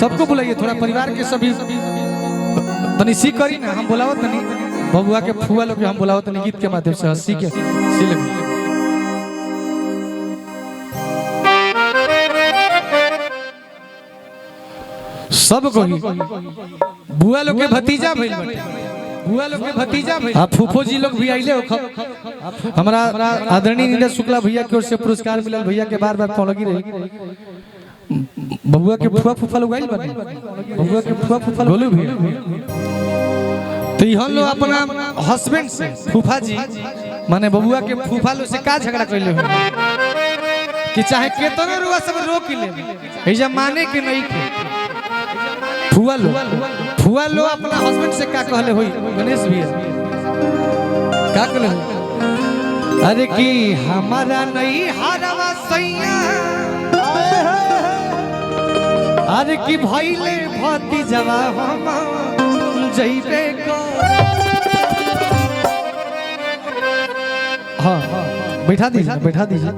सबको बुलाइए, थोड़ा परिवार के सभी तनी सी करी ना, हम बुलाओ तनी बबुआ के फुआ लोग हम बुलाओ तनी गीत के माध्यम से हंसी के सी लगी। सब कोई बुआ लोग के भतीजा भइल बाटे, बुआ लोग के भतीजा भइल। आप फूफो जी लोग भी आइले हो। हमारा आदरणीय नीरज शुक्ला भैया की ओर से पुरस्कार मिलल, भैया के बार बार फोन लगी रही। बबुआ के फुआ फूफा लोग आइल बाटे, बबुआ के फुआ फूफा बोलू भी तो हम लोग अपना हस्बैंड से फूफा जी माने बबुआ के फूफा लोग से का झगड़ा कैले हो कि चाहे केतनो रुआ सब रोक ले ऐजा माने के नहीं के फुआ लो अपना हस्बैंड से का कहले होई गणेश भैया का कहले हो? अरे कि हमारा नहीं हारवा सैया, अरे कि भइले भतीजवा हम जइबे को। हाँ बैठा दीजिए, बैठा दीजिए।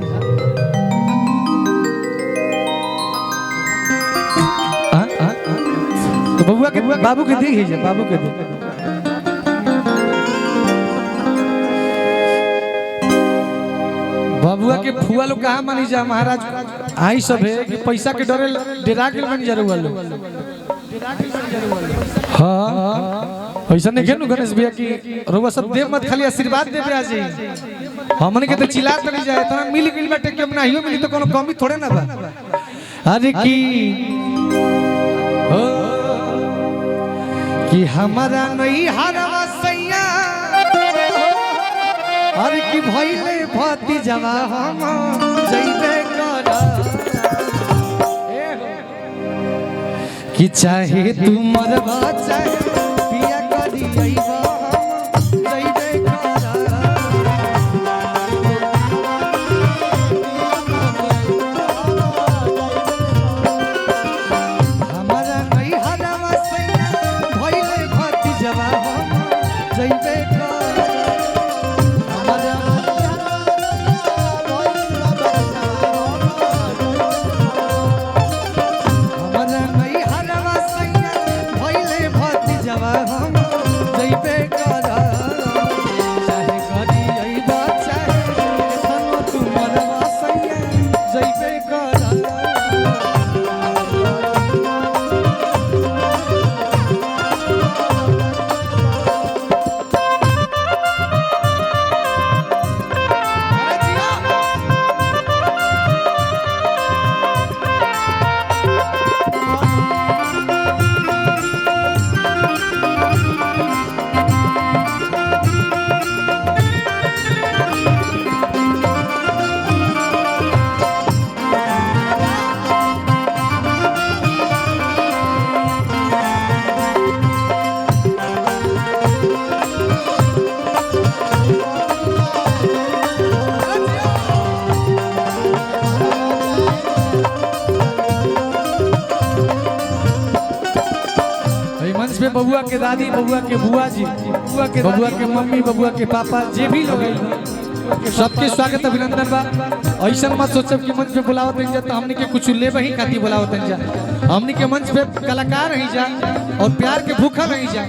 तो बबुआ के बाबू के दी, बाबू के दी। बबुआ के फुआ लोग कहाँ मानी जा महाराज आई सब है कि पैसा के डरे डेरा के बन जा रहा लोग। हाँ पैसा नहीं खेलू गणेश भैया की रोवा सब देव मत खाली आशीर्वाद देवे आज हमने के तो चिल्ला नहीं जाए इतना मिल गई बाटे कि हम नहीं मिली तो कोनो कमी थोड़े ना बा। अरे की कि हमारा नहीं हारवा सैया, अरे कि भइले भतीजवा हम जइबे करा। कि चाहे तू मरवा चाहे पिया करी अइबा हम जइबे करा। हमारा नहीं हारवा सैया, भइले भतीजवा हम जइबे करा। बबुआ के दादी, बबुआ के बुआ जी, बबुआ के मम्मी, बबुआ के पापा जे भी लोग सबके स्वागत अभिनंदन बा। ऐसा मत सोचो कि मंच पे बुलावत नहीं जा तो हमने के कुछ ले वही खाती बुलावत नहीं जा। हमने के मंच पे कलाकार नहीं जा और प्यार के भूखा नहीं जा।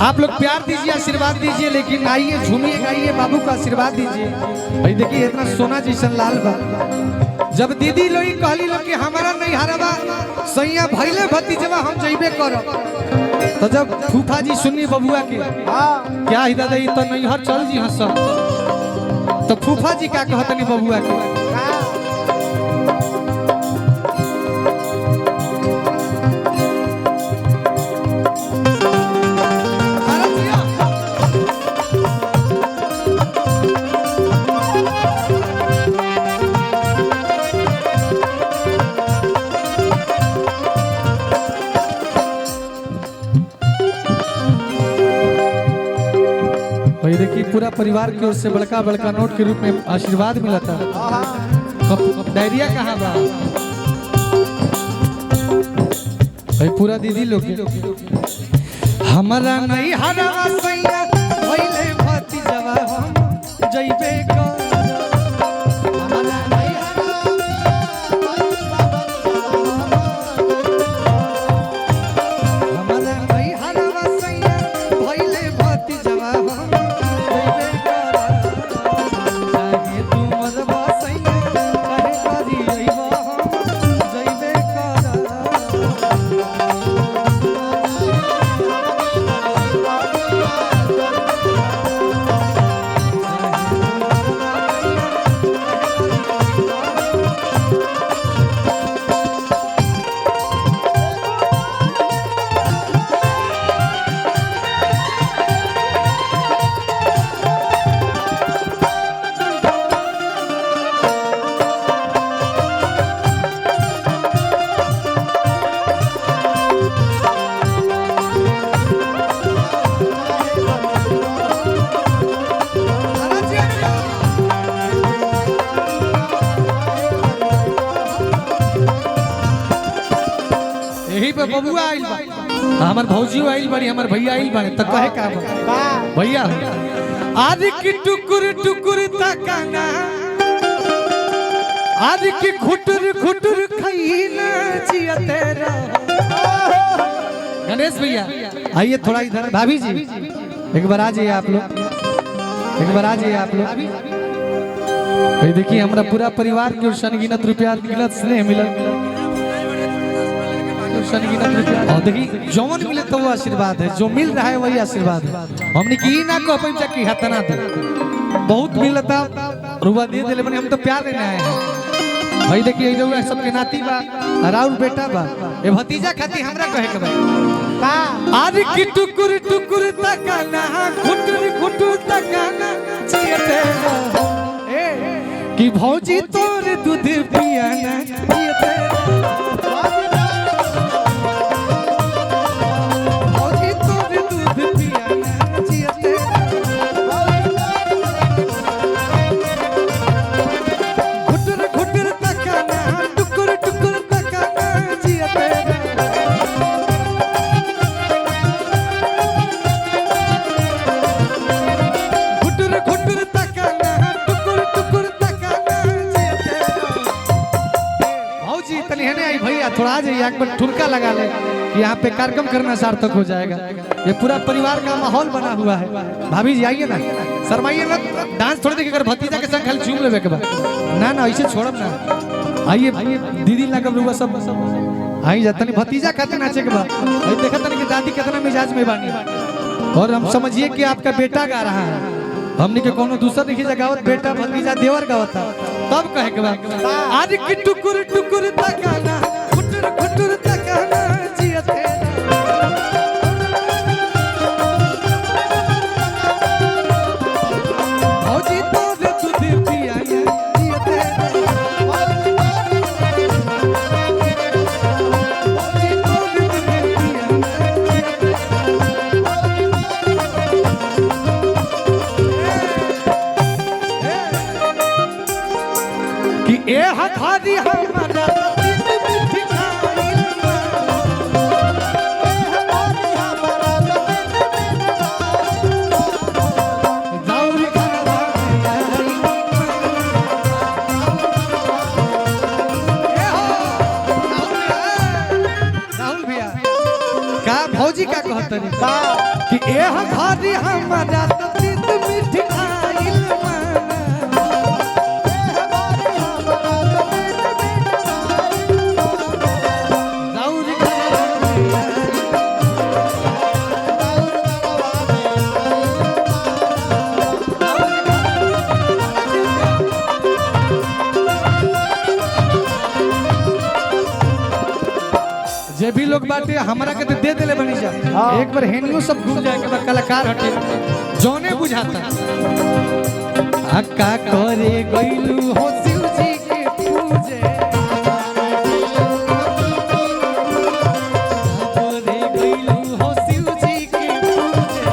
आप लोग प्यार दीजिए, आशीर्वाद दीजिए, लेकिन आइए झूमिए गाइए, बाबू का आशीर्वाद दीजिए। भाई देखिए इतना सोना जैसा लाल बा। जब दीदी लोग कहली लोग कि हमारा नहीं हारवा सैया भइले भतीजवा हम जइबे करब, तो जब फूफा जी सुनी बबुआ के क्या ही दादा तो नहीं हर चल जी हंस, तो फूफा जी क्या कहतनी बबुआ के देखिए पूरा परिवार की ओर से बड़का बड़का नोट के रूप में आशीर्वाद मिला था। डायरिया कहाँ बा भाई पूरा दीदी लोग हमारा नहीं हारवा सैया भइले भतीजवा हम जइबे कर। हमारा नहीं हारवा यही पे बबुआ आइल बा, हमार भौजी आइल बड़ी, हमार भैया आइल बड़े, तो कहे का भैया आज की टुकुर टुकुर तकाना, आज की खुटुर खुटुर खैना जिया तेरा। गणेश भैया आइए थोड़ा इधर, भाभी जी एक बार आ जाइए आप लोग, एक बार आ जाइए आप लोग। ये देखिए हमारा पूरा परिवार की ओर से अनगिनत रुपया, अनगिनत स्नेह मिला, और देखिए जौन मिले तो वो आशीर्वाद है, जो मिल रहा है वही आशीर्वाद है। हमने की ना को अपन चक्की हतना दे, बहुत मिलता रुपया दे दे, लेकिन हम तो प्यार देने आए हैं भाई। देखिए ये सबके नाती बा, राउर बेटा बा, ये भतीजा खाती हमरा कहे के भाई आज की टुकुर टुकुर तकाना, खुटुर खुटुर तकाना जिया तेरा, कि भौजी तोर दूध पियाना जिया तेरा, भौजी तोर दूध पियाना जिया तेरा, खुटुर खुटुर तकाना, टुकुर टुकुर तकाना जिया तेरा, खुटुर खुटुर तकाना, टुकुर टुकुर भैया थोड़ा आ जाइए, एक बार ठुमका लगा ले, यहाँ पे कार्यक्रम करना सार्थक हो जाएगा। ये पूरा परिवार का माहौल बना हुआ है। भाभी जी आइए ना, शर्माइए ना, डांस थोड़ी देखिए, अगर भतीजा के संग खाली चूम लेवे के बाद ना ना ऐसे छोड़ब ना। आइए दीदी लगब रुआ सब आई जाता नहीं, भतीजा खाते नाचे के बाद देखा था कि दादी कितना मिजाज में बानी, और हम समझिए कि आपका बेटा गा रहा है, हमने के कोनो दूसरा देखी जगावत बेटा भतीजा देवर गावता, तब कहे के बाद आज की टुकुर टुकुर तकाना, खुटुर खुटुर तकाना जिया तेरा, भौजी तोर दूध पियाना जिया तेरा, भौजी तोर दूध पियाना कि ए हथारी हमारा भौजी का कहते कि ए हथारी हमारा तो तीत मीठी खाइल जे भी लोग बाटे हमरा के दे देले बनी जा, एक बार हेनियो सब घूम जाए के बाद कलाकार हटे जोने बुझाता अक्का करे गइलू हो शिव जी के पूजे, करे गइलू हो शिव जी के पूजे,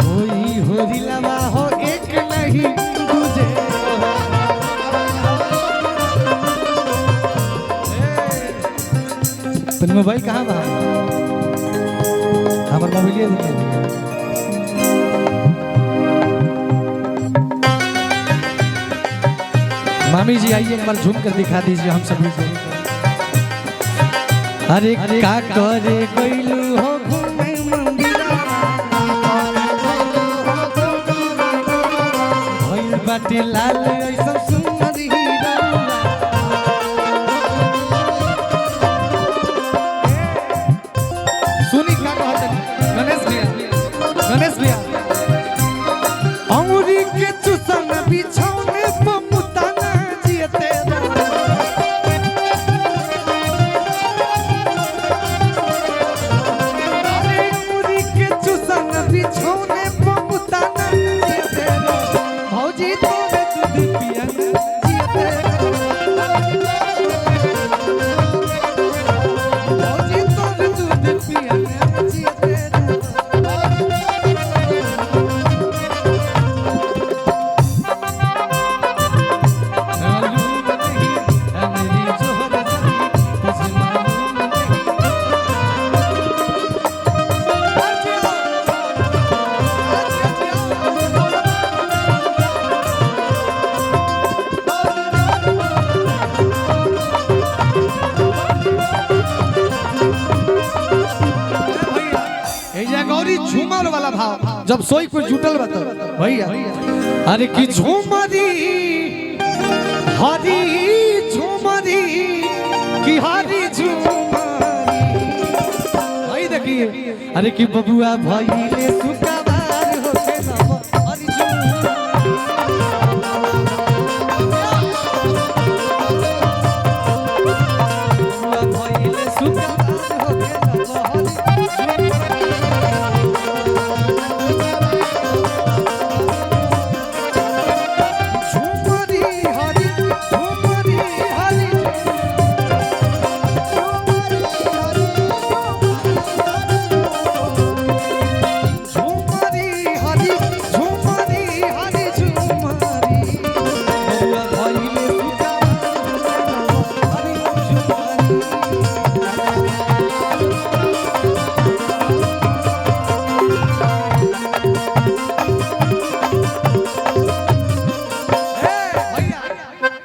होई होरी लवा हो एक नहीं दूजे। तो मोबाइल कहाँ बा? हमारे मोबाइल मामी जी आइए एक बार झूम कर दिखा दीजिए हम सभी को। अरे का करे गइलू हो घूमे मंदिरा, भइल बाटे लाल ऐसा सुंदर हीरा, सुनी का कहते गणेश भैया अमरी के चुसन बिछौने पर मुताना जिया तेरा, अरे अमरी के चुसन बिछौने पर मुताना जिया तेरा, भौजी तोरे दूध पियाना जब सोई कोई जुटल बता भैया अरे की झूमरी हरी झूमरी की हरी झूमरी भाई देखिए अरे की बबुआ भाई रे सुकाबार होके ना हरी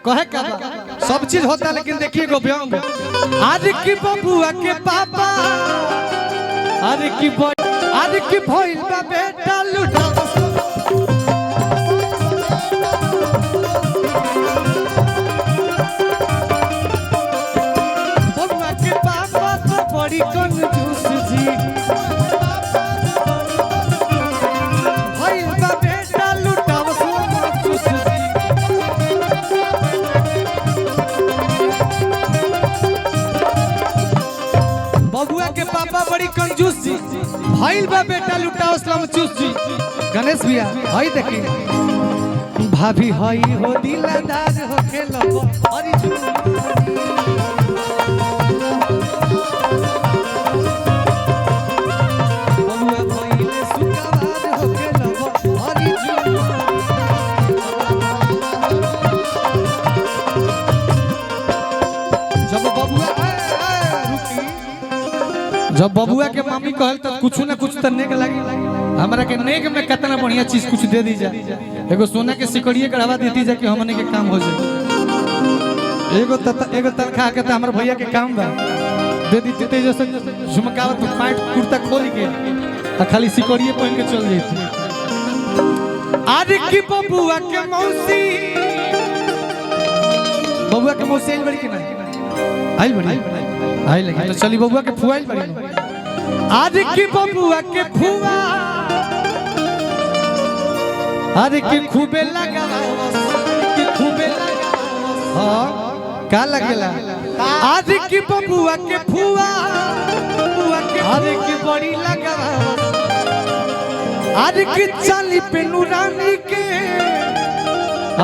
कहे का सब चीज होता है लेकिन देखिए गो व्यंग आज की बबुआ के पापा आज की भइल बा बेटा लुटा बबुआ के पापा तो बड़ी कंजूस जी भइल बा बेटा लुटा कंजूस जी बबुआ के पापा बड़ी कंजूस जी भाई बा बेटा लुटाओ सलाम चूस जी गणेश भैया हई देखी भाभी हई हो दिलदार हो खेलो हरी बबुआ भइले सुकाबार हो खेलो हरी जब बबुआ के मामी कहल तो कुछ ना कुछ तो नेक लगी हमरा के नेक में कितना बढ़िया चीज कुछ दे दी जा एगो सोना के सिकड़िए गढ़वा देती जा कि हमने के काम हो जाए एगो तनखा के तो हमारे भैया के काम बा दे दी ते जैसे झुमकावत पैंट कुर्ता खोल के आ खाली सिकड़िए पहन के चल जाती आज की बबुआ के मौसी आइल बड़ी कि नहीं आइल बड़ी आई लगी तो चली बबुआ के फुआ बड़ी आज की बबुआ के फुआ आज की खूबे लगा हां का लगेला आज की बबुआ के फुआ आज की बड़ी लगा आज की चाली पे नूरानी के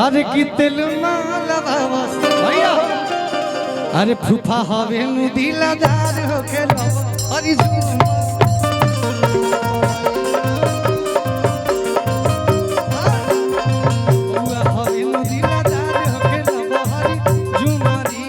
आज की तेल माला भैया अरे फूफा हवे नु दिलदार हो खेलो हरी बुआ हवे नु दिलदार हो खेलो हरी झुमरी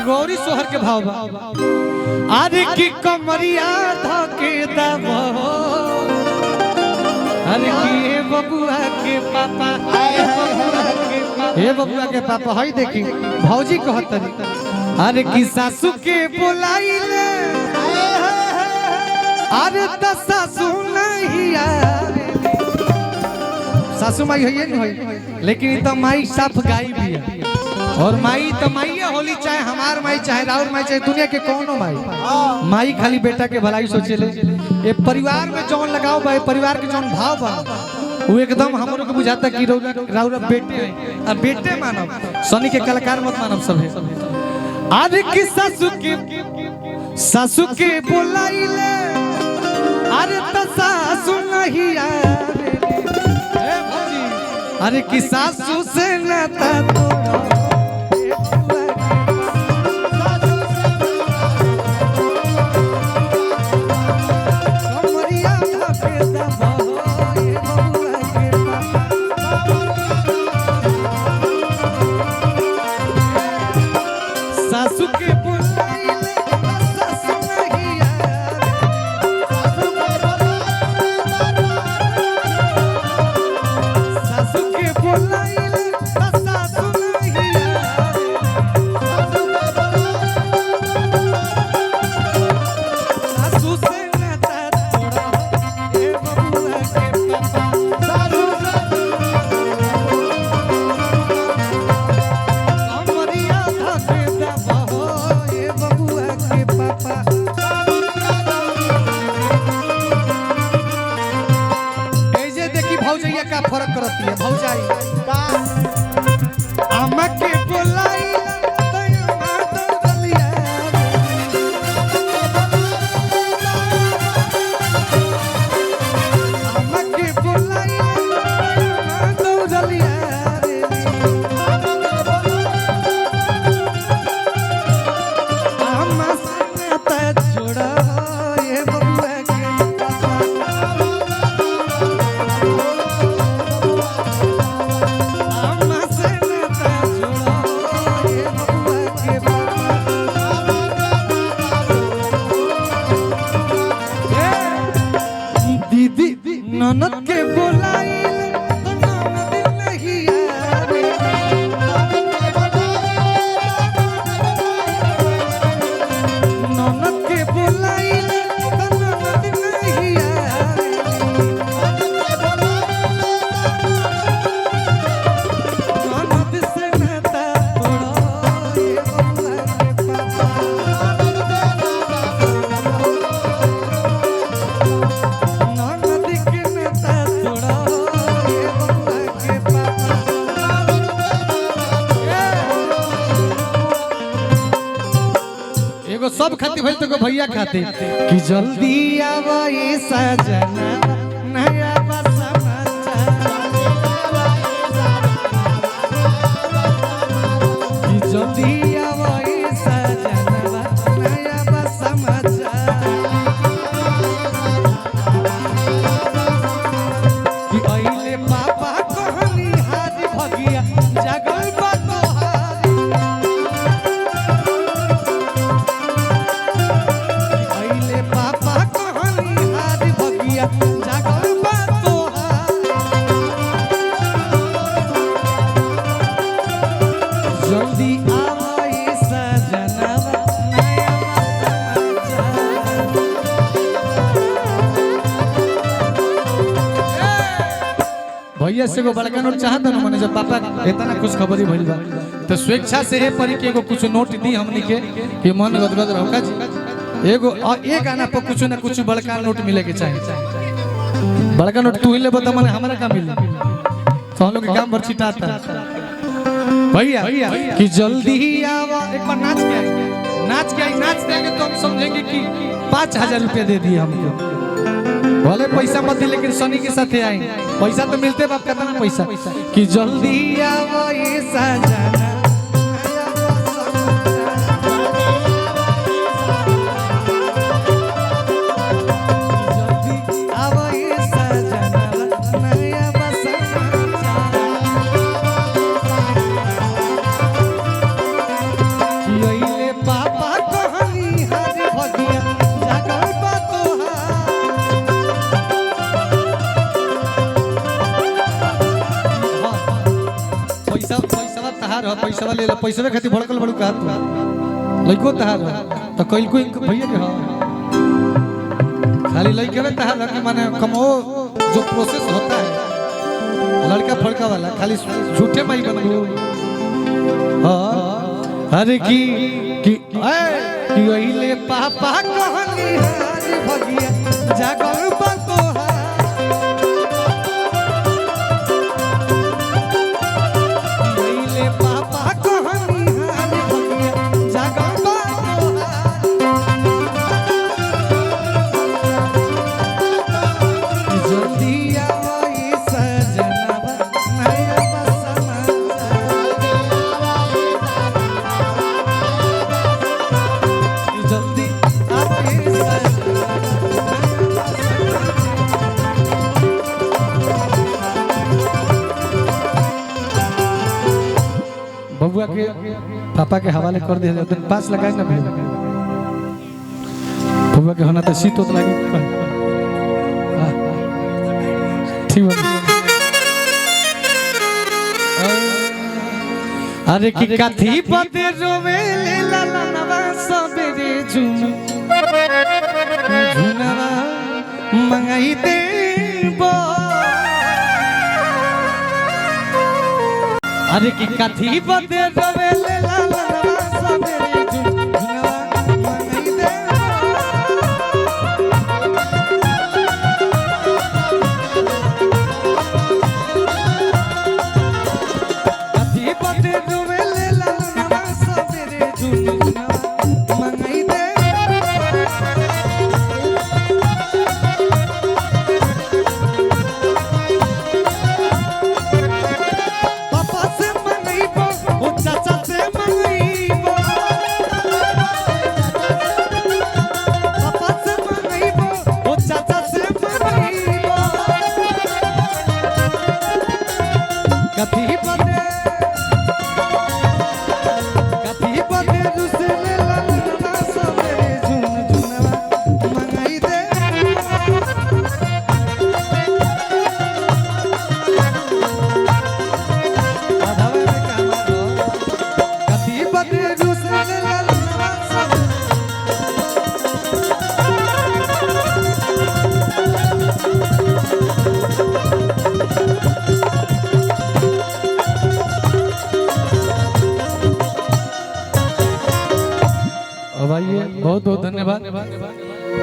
गौरी सोहर के भाव आज की कमरिया धके दबो अरे की बबुआ के पापा हे बबुआ के पापा हई देखी भौजी कहतरी अरे की सासू के बोलाइले अरे त सासू नहीं आवे सासू माई है नहीं होई लेकिन त माई साफ गाई भी है और माई तो माई होली चाहे हमार माई चाहे राउर माई चाहे दुनिया के कौनो माई खाली बेटा के भलाई सोचेले ये परिवार में जौन लगाओ भाई परिवार के जौन भाव बा वो एकदम हमरो को बुझाता कि राउर बेटे हैं और बेटे मानव सनी के कलाकार मत मानव सब है आज की सासू के बोलाइले अरे त सासू नहीं आवे अरे की सासू से नाता तोड़ा कमरिया एगो सब खाती भइल तो भैया खाती कि जल्दी आवा ये सजना नया जल्दी आवा ये सजना नया समाचार कि अइले पापा कहनी हाथ भगिया जागल बा तोहार अइले पापा कहनी हाथ भगिया जागल बा तोहार जल्दी आवा ये सजनवा नया भैया से को बड़का नोट चाहत न मने जब पापा इतना खुश खबरी भइल बा तो स्वेच्छा से हे परी के एगो कुछ नोट दी हमनी के कि मन गदगद रहका जी एगो एक गाना पर कुछ ना कुछ बड़का नोट मिले के चाहिए बड़का नोट तू ही ले बता मने हमरा का मिले तो हम लोग के काम भर छिटाता भैया कि जल्दी ही आवा एक बार नाच देंगे तो हम समझेंगे कि 5000 रुपया दे दिए हमको भले पैसा मत दे लेकिन सनी के साथ आए पैसा तो मिलते बाप कितना पैसा कि जल्दी आवा ये सजना पैसा ले ला पैसा खातिर भड़कल बड़ू का लइको तहार तो कइल को भैया के हां खाली लइके में तहार कि माने कमो जो प्रोसेस होता है लड़का फड़का वाला खाली झूठे माई बनगो हां अरे कि ओइले पापा कहनी हार भगिया जागल बा तोहार बबुआ के पापा के हवाले कर दे दिन पास लगाए ना भैया बबुआ के होना तो शीत होत लागे ठीक है अरे कि काथी पते रोवे ले ला ला नवा सबेरे झुनवा मंगाई देबो अरे कि काथी पते रोवे ले ला ला नवा सबेरे झुनवा मंगाई देबो काथी पते रोवे ले ला ला नवा सबेरे झुनवा मंगाई देबो कथी पते रुसे ले ला ना सबेरे झुनवा मंगाई दे आधावे में काम कथी पते रुसे ले ला ना सबेरे भाई बहुत बहुत धन्यवाद।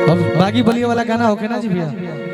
अब बागी बलिया वाला गाना होके ना जी भैया।